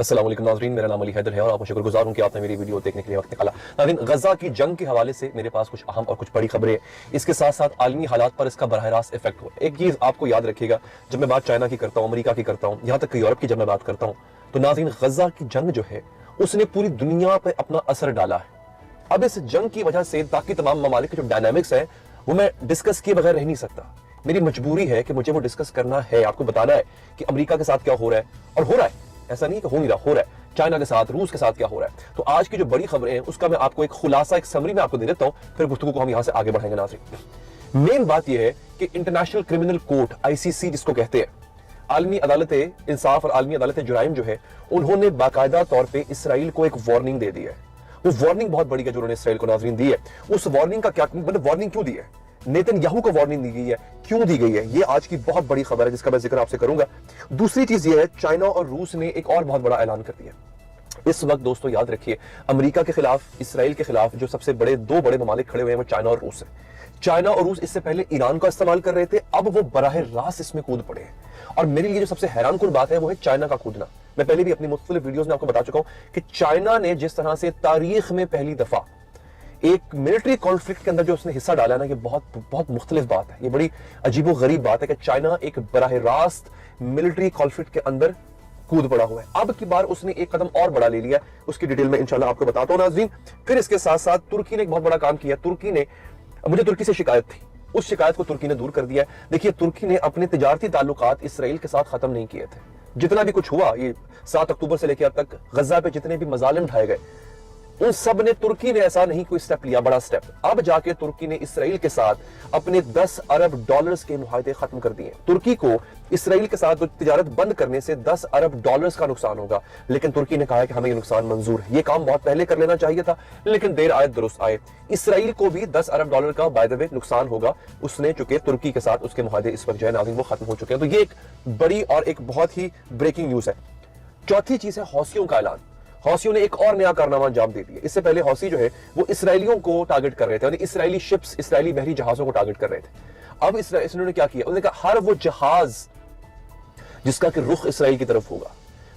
अस्सलाम वालेकुम नाज़रीन, मेरा नाम अली हैदर है और आपको शुक्रगुजार हूं कि आपने मेरी वीडियो देखने के लिए वक्त निकाला। नाज़रीन, गजा की जंग के हवाले से मेरे पास कुछ अहम और कुछ बड़ी खबरें हैं। इसके साथ साथ आलमी हालात पर इसका बराह रास्त इफेक्ट हुआ। एक चीज़ आपको याद रखिएगा, जब मैं बात चाइना की करता हूँ, अमेरिका की करता हूँ, यहाँ तक कि यूरोप की जब मैं बात करता हूँ, तो नाज़रीन गजा की जंग जो है उसने पूरी दुनिया पर अपना असर डाला है। अब इस जंग की वजह से बाकी तमाम ममालिक के जो डायनामिक्स है वो मैं डिस्कस किए बगैर रह नहीं सकता। मेरी मजबूरी है कि मुझे वो डिस्कस करना है, आपको बताना है कि अमेरिका के साथ क्या हो रहा है, और हो रहा है, ऐसा नहीं कि हो नहीं रहा, हो रहा है। चाइना के साथ, रूस के साथ क्या हो रहा है। तो आज की जो बड़ी खबरें हैं उसका मैं आपको एक खुलासा, एक समरी में आपको दे देता हूं, फिर गुफ्तगू को हम यहां से आगे बढ़ाएंगे। नाज़रीन, मेन बात यह है कि इंटरनेशनल क्रिमिनल कोर्ट आईसीसी जिसको कहते हैं, आलमी अदालत इंसाफ और आलमी अदालत जुराइम जो है, उन्होंने बाकायदा तौर पर इसराइल को एक वार्निंग दे दी है। वो वार्निंग बहुत बड़ी है जो उन्होंने इसराइल को नाज़रीन दी है। उस वार्निंग का क्या मतलब, वार्निंग क्यों दी है, नेतन्याहू को वार्निंग दी गई है, क्यों दी गई है, ये आज की बहुत बड़ी खबर है जिसका मैं जिक्र आपसे करूंगा। दूसरी चीज ये है, चाइना और रूस ने एक और बहुत बड़ा ऐलान कर दिया। इस वक्त दोस्तों याद रखिए, अमेरिका के खिलाफ, इसराइल के खिलाफ जो सबसे बड़े दो बड़े ममालिक खड़े हुए हैं वो चाइना और रूस है। चाइना और रूस इससे पहले ईरान का इस्तेमाल कर रहे थे, अब वो बराह रास्त इसमें कूद पड़े हैं। और मेरे लिए जो सबसे हैरान कुन बात है वो है चाइना का कूदना। मैं पहले भी अपनी मुख्तलिफ वीडियोस में आपको बता चुका हूं कि चाइना ने जिस तरह से तारीख में पहली दफा एक मिलिट्री कॉन्फ्लिक्ट के अंदर जो उसने हिस्सा डाला ना, ये बहुत बहुत मुख्तलिफ बात है। ये बड़ी अजीबो गरीब बात है कि चाइना एक बराह रास्त मिलिट्री कॉन्फ्लिक्ट के अंदर कूद पड़ा हुआ है। अब की बार उसने एक कदम और बड़ा ले लिया, उसकी डिटेल में इंशाल्लाह आपको बताता हूं नाज़रीन। फिर इसके साथ साथ तुर्की ने एक बहुत बड़ा काम किया। मुझे तुर्की से शिकायत थी, उस शिकायत को तुर्की ने दूर कर दिया। देखिए, तुर्की ने अपने तिजारती ताल्लुकात इसराइल के साथ खत्म नहीं किए थे। जितना भी कुछ हुआ ये 7 अक्टूबर से लेकर अब तक गजा पे जितने भी मजालिम ढाए गए, उन सब ने, तुर्की ने ऐसा नहीं कोई स्टेप लिया, बड़ा स्टेप। अब जाके तुर्की ने इसराइल के साथ अपने 10 अरब डॉलर्स के मुआहदे खत्म कर दिए। तुर्की को इसराइल के साथ तिजारत बंद करने से 10 अरब डॉलर्स का नुकसान होगा, लेकिन तुर्की ने कहा है कि हमें ये नुकसान मंजूर है। ये काम बहुत पहले कर लेना चाहिए था, लेकिन देर आए दुरुस्त आए। इसराइल को भी 10 अरब डॉलर का बाय द वे नुकसान होगा, उसने चुके तुर्की के साथ उसके मुआहदे इस वक्त जो है नाज़रीन वो खत्म हो चुके हैं। तो ये एक बड़ी और एक बहुत ही ब्रेकिंग न्यूज है। चौथी चीज है हौसियों का ऐलान। हौसियों ने एक और नया कारनामा अंजाम दे दिया। इससे पहले हौसी जो है वो इसराइलियों को टारगेट कर रहे थे, यानी इसराइली शिप्स, इसराइली बहरी जहाजों को टारगेट कर रहे थे। अब इसने क्या किया, उन्होंने कहा हर वो जहाज जिसका कि रुख इसराइल की तरफ होगा,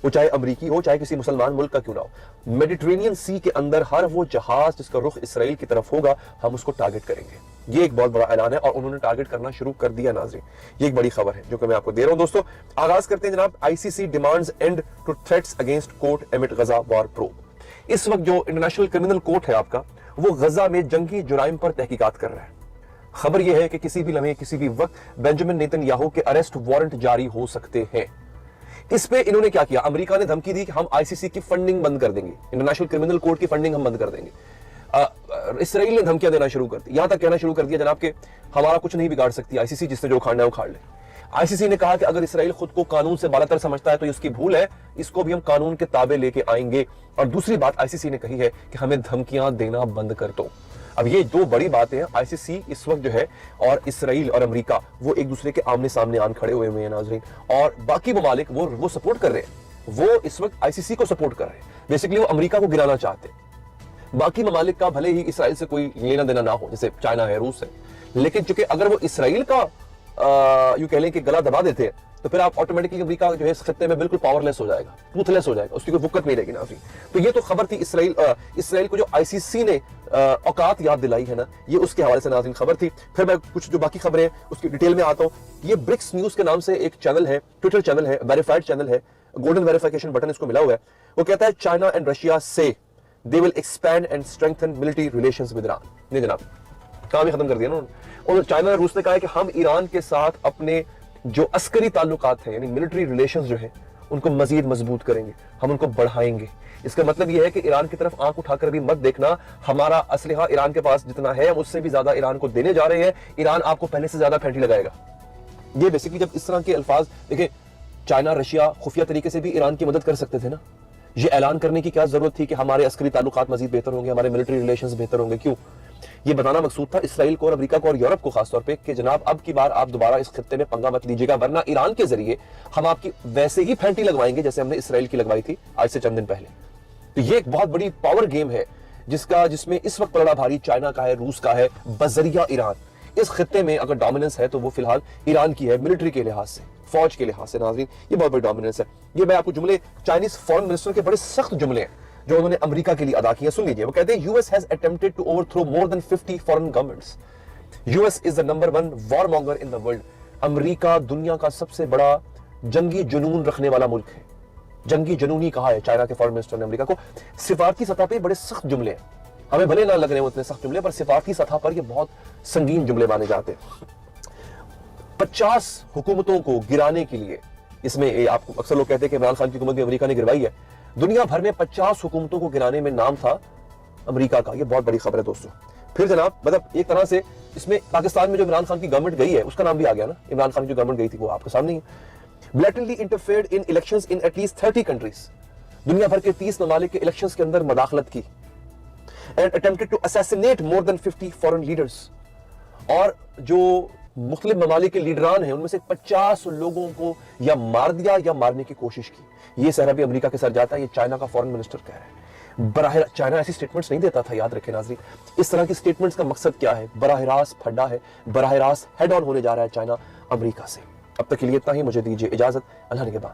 वो चाहे अमरीकी हो चाहे किसी मुसलमान मुल्क का क्यों ना हो, मेडिटेरेनियन सी के अंदर हर वो जहाज जिसका रुख इसराइल की तरफ होगा, हम उसको टारगेट करेंगे। ये एक बहुत बड़ा ऐलान है और उन्होंने टारगेट करना शुरू कर दिया नाज़रीन। ये एक बड़ी खबर है जो कि मैं आपको दे रहा हूं। दोस्तों, आगाज करते हैं जनाब। ICC demands end to threats against court amid Gaza war probe. इस वक्त जो इंटरनेशनल क्रिमिनल कोर्ट है आपका, वो गजा में जंगी जुराइम पर तहकीकात कर रहा है। खबर यह है कि किसी भी लम्हे, किसी भी वक्त बेंजामिन नेतन्याहू के अरेस्ट वारंट जारी हो सकते हैं। इस पे इन्होंने क्या किया, अमेरिका ने धमकी दी कि हम आईसीसी की फंडिंग बंद कर देंगे, इंटरनेशनल क्रिमिनल कोर्ट की फंडिंग हम बंद कर देंगे। इसराइल ने धमकियां देना शुरू कर दी, यहां तक कहना शुरू कर दिया जनाब कि हमारा कुछ नहीं बिगाड़ सकती आईसीसी, जिसने जो उखाड़ना है उखाड़ ले। आईसीसी ने कहा कि अगर इसराइल खुद को कानून से बालातर समझता है तो इसकी भूल है, इसको भी हम कानून के ताबे लेके आएंगे। और दूसरी बात आईसीसी ने कही है कि हमें धमकियां देना बंद कर दो। अब ये दो बड़ी बातें हैं। आईसीसी इस वक्त जो है और इसराइल और अमेरिका वो एक दूसरे के आमने सामने आन खड़े हुए हैं नाज़रीन, और बाकी ममालिक वो सपोर्ट कर रहे हैं। वो इस वक्त आईसीसी को सपोर्ट कर रहे हैं, बेसिकली वो अमेरिका को गिराना चाहते हैं। बाकी ममालिक का भले ही इसराइल से कोई लेना देना ना हो, जैसे चाइना है, रूस है, लेकिन चूंकि अगर वो इसराइल का यूं कह लें कि गला दबा देते हैं तो फिर आप ऑटोमेटिकली अमेरिका जो है इस खत्ते में बिल्कुल पावरलेस हो जाएगा, टूथलेस हो जाएगा, उसकी कोई वुकत नहीं रहेगी नाज़रीन। तो ये तो खबर थी इसराइल को जो आईसीसी ने औकात याद दिलाई है ना, ये उसके हवाले से नाज़रीन खबर थी। फिर मैं कुछ जो बाकी खबरें उसकी डिटेल में आता हूँ। ये ब्रिक्स न्यूज के नाम से एक चैनल है, ट्विटर चैनल है, वेरीफाइड चैनल है, गोल्डन वेरिफिकेशन बटन इसको मिला हुआ है। वो कहता है चाइना एंड रशिया से they will expand and strengthen military relations with Iran। नहीं जनाब, काम ही खत्म कर दिया ना। और चाइना और रूस ने कहा है कि हम ईरान के साथ अपने जो अस्करी ताल्लुकात हैं, यानी मिलिट्री रिलेशंस जो है, उनको मजीद मजबूत करेंगे, हम उनको बढ़ाएंगे। इसका मतलब यह है कि ईरान की तरफ आंख उठाकर भी मत देखना, हमारा असलहा ईरान के पास जितना है हम उससे भी ज्यादा ईरान को देने जा रहे हैं, ईरान आपको पहले से ज्यादा फैंटी लगाएगा। ये बेसिकली जब इस तरह के अल्फाज देखें, चाइना रशिया खुफिया तरीके से भी ईरान की मदद कर सकते थे ना। ये ऐलान करने की क्या जरूरत थी कि हमारे अस्करी ताल्लुकात मजीद बेहतर होंगे, हमारे मिलिट्री रिलेशंस बेहतर होंगे, क्यों? ये बताना मकसूद था इसराइल को और अमेरिका को और यूरोप को खासतौर पे कि जनाब अब की बार आप दोबारा इस खत्ते में पंगा मत लीजिएगा, वरना ईरान के जरिए हम आपकी वैसे ही फैंटी लगवाएंगे जैसे हमने इसराइल की लगवाई थी आज से चंद दिन पहले। तो ये एक बहुत बड़ी पावर गेम है जिसमें इस वक्त पलड़ा भारी चाइना का है, रूस का है, बजरिया ईरान। इस खत्ते में अगर डोमिनेंस है तो वो फिलहाल ईरान की है मिलिट्री के लिहाज से। फौज के लिहाज से नाज़रीन ये बहुत बड़ी डोमिनेंस है। ये मैं आपको जुमले चाइनीज फॉरेन मिनिस्टर के बड़े सख्त जुमले हैं जो उन्होंने अमेरिका के लिए अदा किए, सुन लीजिए। वो कहते हैं US has attempted to overthrow more than 50 foreign governments. US is the number 1 war monger in the world. अमेरिका दुनिया का सबसे बड़ा जंगी जुनून रखने वाला मुल्क है। जंगी जुनूनी कहा है चाइना के फॉरेन मिनिस्टर ने अमेरिका को। सिफारती सतह पे बड़े सख्त जुमले हैं, हमें भले ना लग रहे हो इतने सख्त जुमले, पर सिफारती सतह पर ये बहुत संगीन जुमले माने जाते हैं। 50 हुकूमतों को गिराने के लिए, इसमें आपको अक्सर लोग कहते हैं कि इमरान खान की हुकूमत भी अमेरिका ने गिरवाई है। दुनिया भर में 50 हुकूमतों को गिराने में नाम था अमेरिका का। ये बहुत बड़ी खबर है दोस्तों। फिर जनाब मतलब एक तरह से इसमें पाकिस्तान में जो इमरान खान की गवर्नमेंट गई है उसका नाम भी आ गया ना। इमरान खान की जो गवर्नमेंट गई थी वो आपके सामने ही है। blatantly interfered in elections in at least 30 countries, दुनिया भर के 30 ममालिक के इलेक्शंस के अंदर मदाखलत की। and attempted to assassinate more than 50 foreign leaders, और जो मुख्तलिफ ममालिक के लीडरान हैं उनमें से 50 लोगों को या मार दिया या मारने की कोशिश की। ये सहरा भी अमेरिका के सर जाता है, ये चाइना का फॉरेन मिनिस्टर कह रहा है। बराह चाइना ऐसी स्टेटमेंट्स नहीं देता था, याद रखें नाज़रीन। इस तरह की स्टेटमेंट्स का मकसद क्या है? बराह रास्त फड्डा है, बराह रास्त हेड ऑन होने जा रहा है चाइना अमेरिका से। अब तक के लिए इतना ही, मुझे दीजिए इजाजत, अल्लाह के बाद।